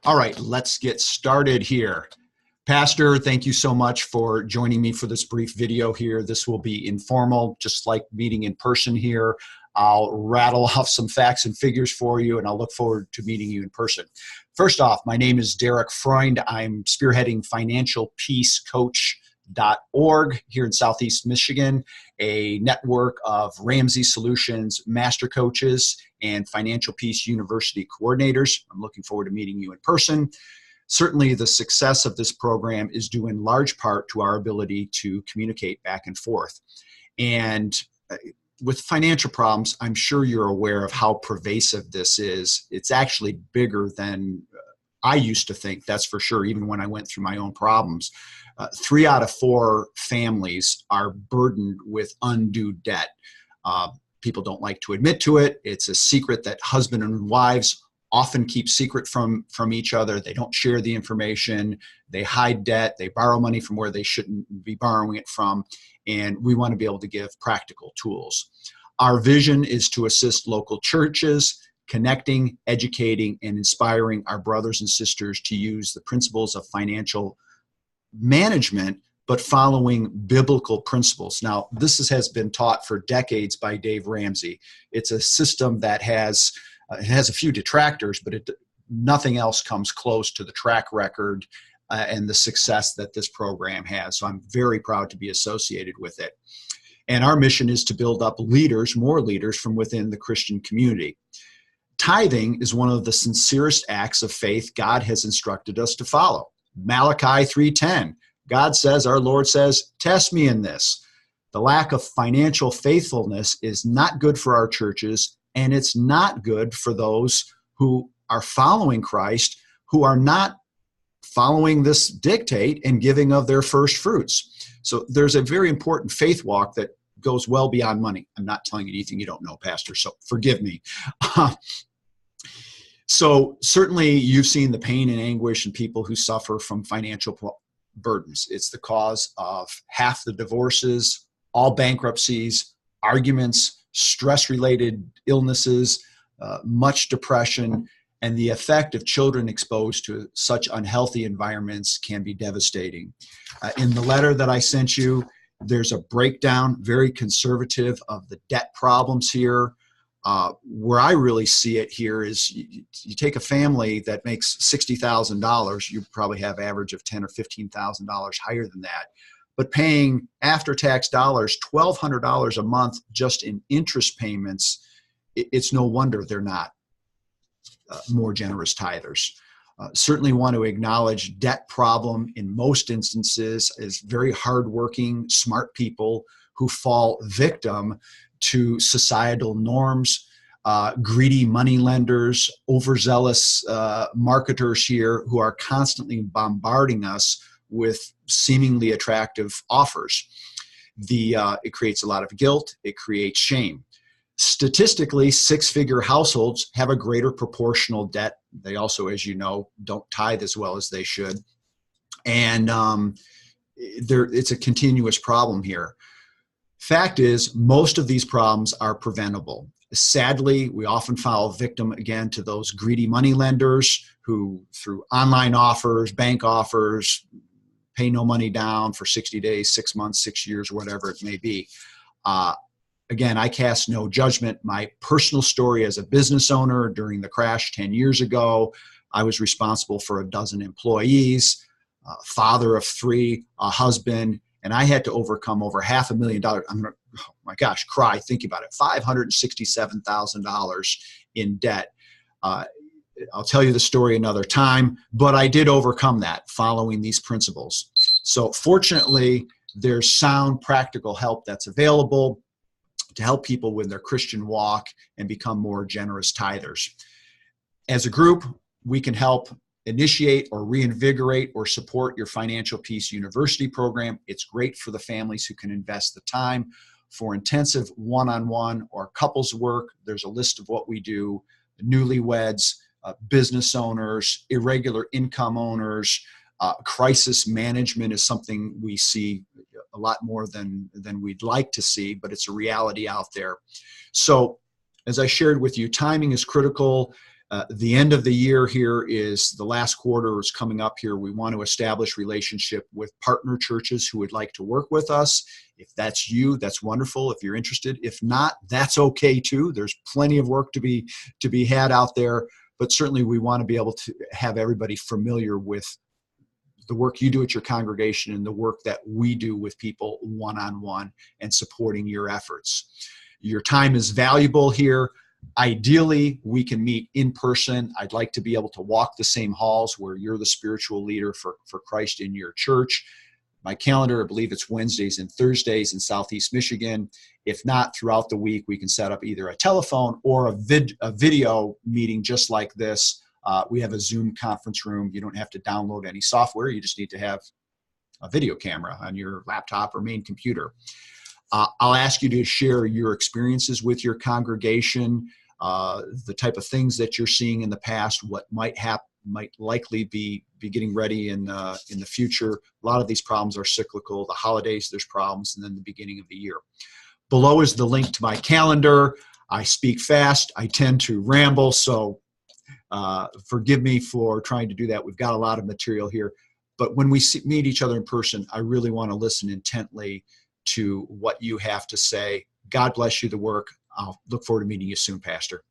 All right, let's get started here. Pastor, thank you so much for joining me for this brief video here. This will be informal, just like meeting in person here. I'll rattle off some facts and figures for you, and I'll look forward to meeting you in person. First off, my name is Derek Freund. I'm spearheading financialpeacecoach.org here in Southeast Michigan, a network of Ramsey Solutions master coaches and Financial Peace University coordinators. I'm looking forward to meeting you in person. Certainly, the success of this program is due in large part to our ability to communicate back and forth. And with financial problems, I'm sure you're aware of how pervasive this is. It's actually bigger than I used to think, that's for sure, even when I went through my own problems. 3 out of 4 families are burdened with undue debt. People don't like to admit to it. It's a secret that husband and wives often keep secret from each other. They don't share the information. They hide debt. They borrow money from where they shouldn't be borrowing it from. And we want to be able to give practical tools. Our vision is to assist local churches, connecting, educating, and inspiring our brothers and sisters to use the principles of financial management, but following biblical principles. Now, this has been taught for decades by Dave Ramsey. It's a system that has it has a few detractors, but nothing else comes close to the track record and the success that this program has. So I'm very proud to be associated with it. And our mission is to build up leaders, more leaders from within the Christian community. Tithing is one of the sincerest acts of faith God has instructed us to follow. Malachi 3:10, God says, our Lord says, test me in this. The lack of financial faithfulness is not good for our churches, and it's not good for those who are following Christ, who are not following this dictate and giving of their first fruits. So there's a very important faith walk that goes well beyond money. I'm not telling you anything you don't know, Pastor, so forgive me. So certainly you've seen the pain and anguish in people who suffer from financial burdens. It's the cause of half the divorces, all bankruptcies, arguments, stress-related illnesses, much depression, and the effect of children exposed to such unhealthy environments can be devastating. In the letter that I sent you, there's a breakdown, very conservative, of the debt problems here. Where I really see it here is you take a family that makes $60,000, you probably have average of $10,000 or $15,000 higher than that, but paying after-tax dollars, $1,200 a month just in interest payments, it's no wonder they're not more generous tithers. Certainly want to acknowledge debt problem in most instances is very hardworking, smart people who fall victim to societal norms, greedy money lenders, overzealous marketers here who are constantly bombarding us with seemingly attractive offers. It creates a lot of guilt. It creates shame. Statistically, 6-figure households have a greater proportional debt. They also, as you know, don't tithe as well as they should. And it's a continuous problem here. Fact is, most of these problems are preventable. Sadly, we often fall victim again to those greedy money lenders who, through online offers, bank offers, pay no money down for 60 days, 6 months, 6 years, whatever it may be. Again, I cast no judgment. My personal story as a business owner during the crash 10 years ago, I was responsible for 12 employees, father of 3, a husband, and I had to overcome over $500,000. I'm going to, oh my gosh, cry, think about it, $567,000 in debt. I'll tell you the story another time, but I did overcome that following these principles. So fortunately, there's sound practical help that's available to help people with their Christian walk and become more generous tithers. As a group, we can help initiate or reinvigorate or support your Financial Peace University program. It's great for the families who can invest the time. For intensive one-on-one or couples work, there's a list of what we do. Newlyweds, business owners, irregular income owners, crisis management is something we see a lot more than we'd like to see, but it's a reality out there. So as I shared with you, timing is critical. The end of the year here is the last quarter is coming up here. We want to establish relationship with partner churches who would like to work with us. If that's you, that's wonderful. If you're interested, if not, that's okay too. There's plenty of work to be had out there, but certainly we want to be able to have everybody familiar with the work you do at your congregation and the work that we do with people one-on-one and supporting your efforts. Your time is valuable here. Ideally, we can meet in person. I'd like to be able to walk the same halls where you're the spiritual leader for Christ in your church. My calendar, I believe it's Wednesdays and Thursdays in Southeast Michigan. If not, throughout the week, we can set up either a telephone or a video meeting just like this. We have a Zoom conference room. You don't have to download any software. You just need to have a video camera on your laptop or main computer. I'll ask you to share your experiences with your congregation, the type of things that you're seeing in the past, what might likely be getting ready in the future. A lot of these problems are cyclical. The holidays, there's problems, and then the beginning of the year. Below is the link to my calendar. I speak fast. I tend to ramble, so forgive me for trying to do that. We've got a lot of material here. But when we meet each other in person, I really want to listen intently to what you have to say. God bless you, the work. I'll look forward to meeting you soon, Pastor.